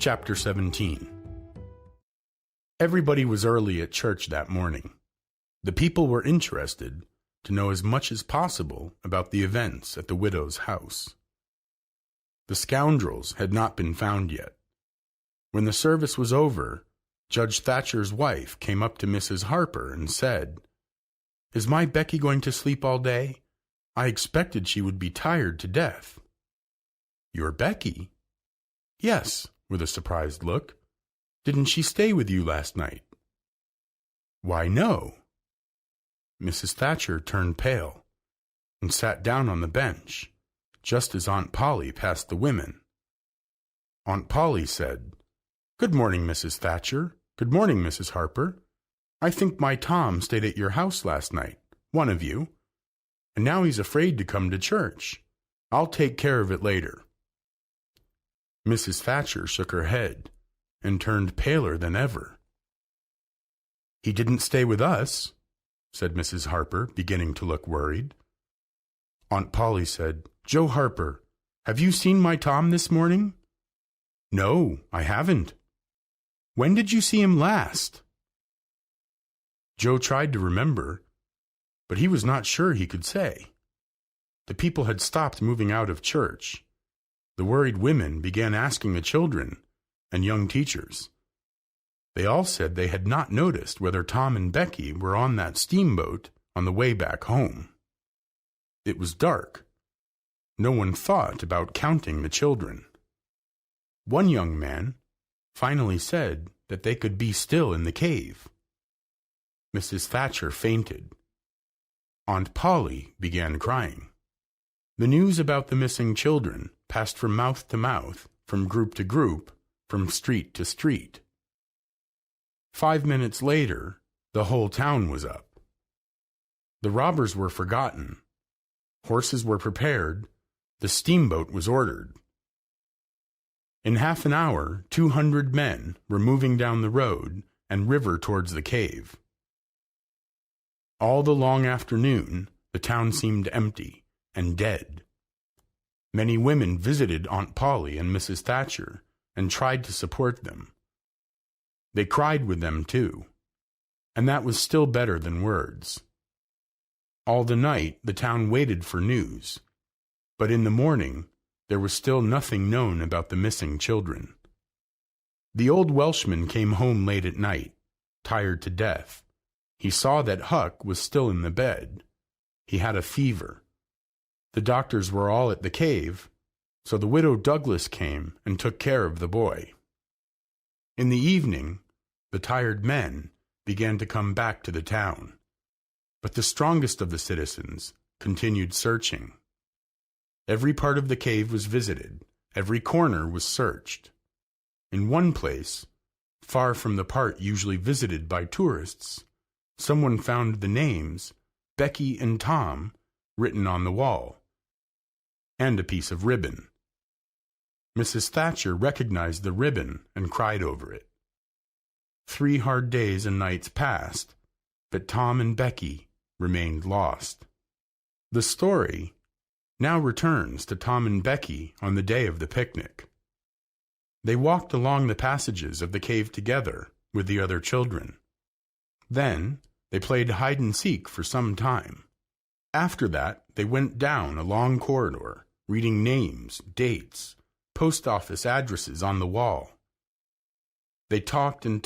Chapter 17. Everybody was early at church that morning. The people were interested to know as much as possible about the events at the widow's house. The scoundrels had not been found yet. When the service was over, Judge Thatcher's wife came up to Mrs. Harper and said, "Is my Becky going to sleep all day? I expected she would be tired to death." "Your Becky?" "Yes," with a surprised look. "Didn't she stay with you last night?" "Why, no." Mrs. Thatcher turned pale and sat down on the bench, just as Aunt Polly passed the women. Aunt Polly said, "Good morning, Mrs. Thatcher. Good morning, Mrs. Harper. I think my Tom stayed at your house last night, one of you, and now he's afraid to come to church. I'll take care of it later." Mrs. Thatcher shook her head and turned paler than ever. "He didn't stay with us," said Mrs. Harper, beginning to look worried. Aunt Polly said, "Joe Harper, have you seen my Tom this morning?" "No, I haven't." "When did you see him last?" Joe tried to remember, but he was not sure he could say. The people had stopped moving out of church. The worried women began asking the children and young teachers. They all said they had not noticed whether Tom and Becky were on that steamboat on the way back home. It was dark. No one thought about counting the children. One young man finally said that they could be still in the cave. Mrs. Thatcher fainted. Aunt Polly began crying. The news about the missing children passed from mouth to mouth, from group to group, from street to street. 5 minutes later, the whole town was up. The robbers were forgotten. Horses were prepared. The steamboat was ordered. In half an hour, 200 men were moving down the road and river towards the cave. All the long afternoon, the town seemed empty and dead. Many women visited Aunt Polly and Mrs. Thatcher and tried to support them. They cried with them, too, and that was still better than words. All the night, the town waited for news, but in the morning, there was still nothing known about the missing children. The old Welshman came home late at night, tired to death. He saw that Huck was still in the bed. He had a fever. The doctors were all at the cave, so the widow Douglas came and took care of the boy. In the evening, the tired men began to come back to the town, but the strongest of the citizens continued searching. Every part of the cave was visited, every corner was searched. In one place, far from the part usually visited by tourists, someone found the names Becky and Tom written on the wall, and a piece of ribbon. Mrs. Thatcher recognized the ribbon and cried over it. 3 hard days and nights passed, but Tom and Becky remained lost. The story now returns to Tom and Becky on the day of the picnic. They walked along the passages of the cave together with the other children. Then they played hide-and-seek for some time. After that, they went down a long corridor, reading names, dates, post office addresses on the wall. They talked and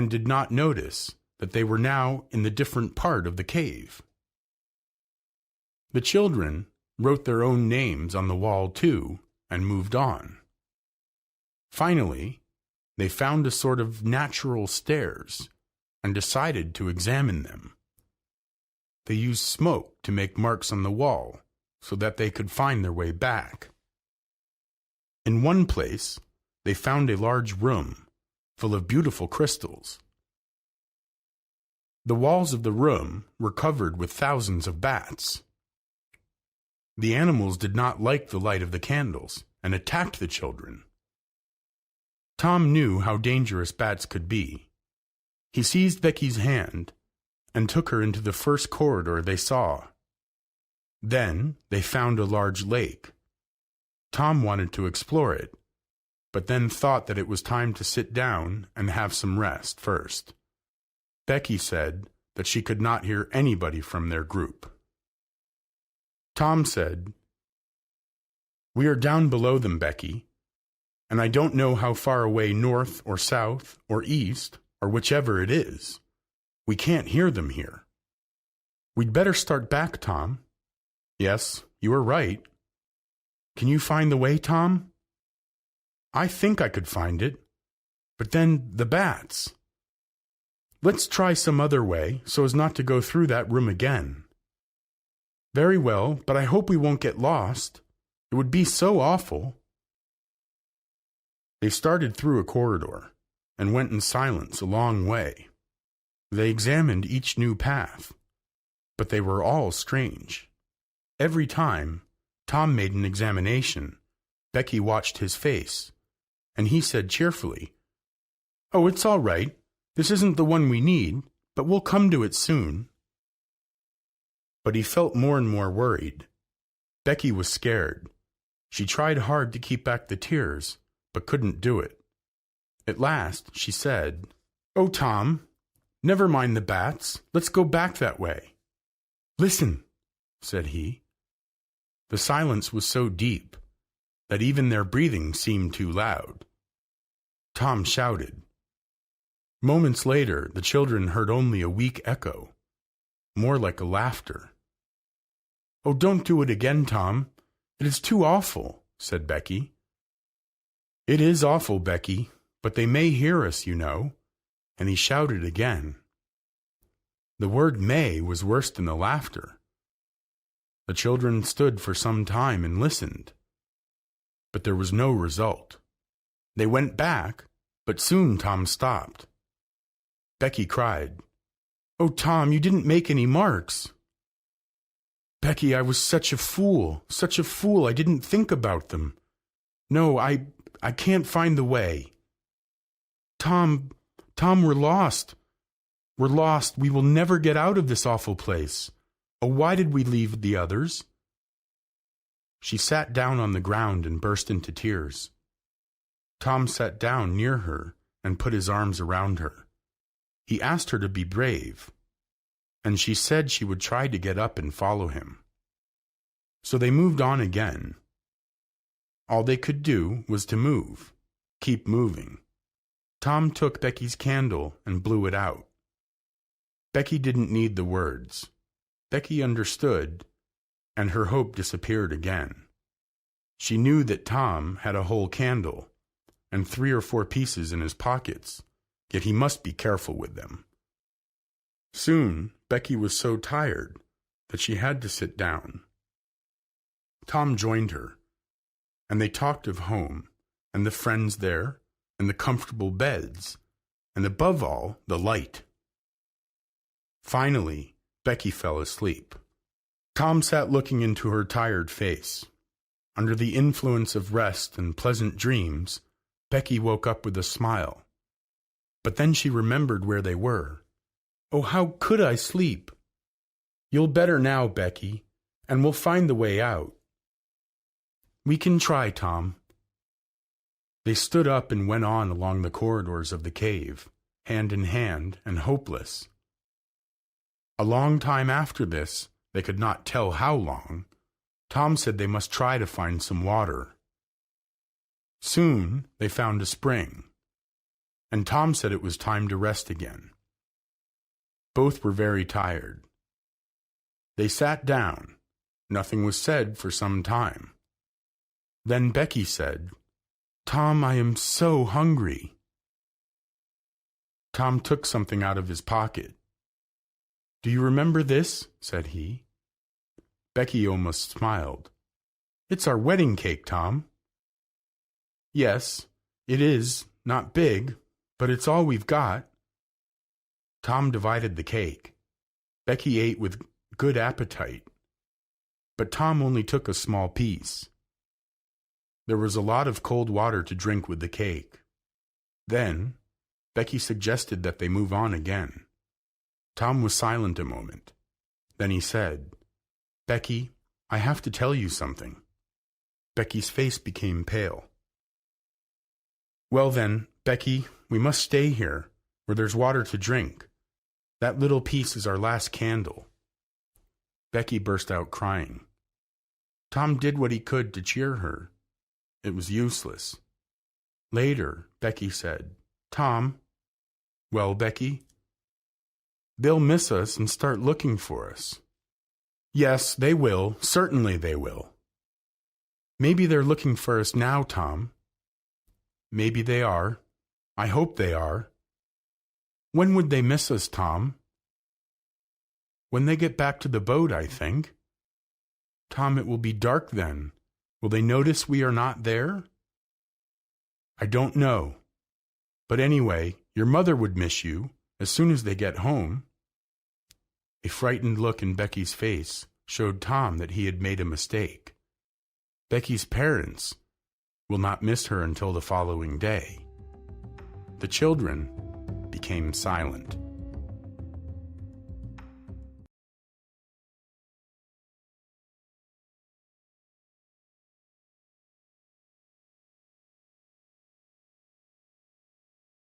did not notice that they were now in the different part of the cave. The children wrote their own names on the wall too and moved on. Finally, they found a sort of natural stairs and decided to examine them. They used smoke to make marks on the wall so that they could find their way back. In one place, they found a large room full of beautiful crystals. The walls of the room were covered with thousands of bats. The animals did not like the light of the candles and attacked the children. Tom knew how dangerous bats could be. He seized Becky's hand and took her into the first corridor they saw. Then they found a large lake. Tom wanted to explore it, but then thought that it was time to sit down and have some rest first. Becky said that she could not hear anybody from their group. Tom said, "We are down below them, Becky, and I don't know how far away north or south or east or whichever it is. We can't hear them here. We'd better start back, Tom." "Yes, you are right." "Can you find the way, Tom?" "I think I could find it, but then the bats." "Let's try some other way so as not to go through that room again." "Very well, but I hope we won't get lost. It would be so awful." They started through a corridor and went in silence a long way. They examined each new path, but they were all strange. Every time Tom made an examination, Becky watched his face, and he said cheerfully, "Oh, it's all right. This isn't the one we need, but we'll come to it soon." But he felt more and more worried. Becky was scared. She tried hard to keep back the tears, but couldn't do it. At last, she said, "Oh, Tom, never mind the bats. Let's go back that way." "Listen," said he. The silence was so deep that even their breathing seemed too loud. Tom shouted. Moments later, the children heard only a weak echo, more like a laughter. "Oh, don't do it again, Tom. It is too awful," said Becky. "It is awful, Becky, but they may hear us, you know." And he shouted again. The word "may" was worse than the laughter. The children stood for some time and listened, but there was no result. They went back, but soon Tom stopped. Becky cried, "Oh, Tom, you didn't make any marks." "Becky, I was such a fool, I didn't think about them. No, I can't find the way. Tom, we're lost. We're lost. We will never get out of this awful place. Oh, why did we leave the others?" She sat down on the ground and burst into tears. Tom sat down near her and put his arms around her. He asked her to be brave, and she said she would try to get up and follow him. So they moved on again. All they could do was to move, keep moving. Tom took Becky's candle and blew it out. Becky didn't need the words. Becky understood, and her hope disappeared again. She knew that Tom had a whole candle and 3 or 4 pieces in his pockets, yet he must be careful with them. Soon, Becky was so tired that she had to sit down. Tom joined her, and they talked of home, and the friends there, and the comfortable beds, and above all, the light. Finally, Becky fell asleep. Tom sat looking into her tired face. Under the influence of rest and pleasant dreams, Becky woke up with a smile. But then she remembered where they were. "Oh, how could I sleep?" "You'll better now, Becky, and we'll find the way out." "We can try, Tom." They stood up and went on along the corridors of the cave, hand in hand and hopeless. A long time after this, they could not tell how long, Tom said they must try to find some water. Soon they found a spring, and Tom said it was time to rest again. Both were very tired. They sat down. Nothing was said for some time. Then Becky said, "Tom, I am so hungry." Tom took something out of his pocket. "Do you remember this?" said he. Becky almost smiled. "It's our wedding cake, Tom." "Yes, it is, not big, but it's all we've got." Tom divided the cake. Becky ate with good appetite, but Tom only took a small piece. There was a lot of cold water to drink with the cake. Then Becky suggested that they move on again. Tom was silent a moment. Then he said, "Becky, I have to tell you something." Becky's face became pale. Well then, Becky, we must stay here, where there's water to drink. That little piece is our last candle. Becky burst out crying. Tom did what he could to cheer her. It was useless. Later, Becky said, Tom. Well, Becky? They'll miss us and start looking for us. Yes, they will. Certainly they will. Maybe they're looking for us now, Tom. Maybe they are. I hope they are. When would they miss us, Tom? When they get back to the boat, I think. Tom, it will be dark then. Will they notice we are not there? I don't know. But anyway, your mother would miss you as soon as they get home. A frightened look in Becky's face showed Tom that he had made a mistake. Becky's parents will not miss her until the following day. The children became silent.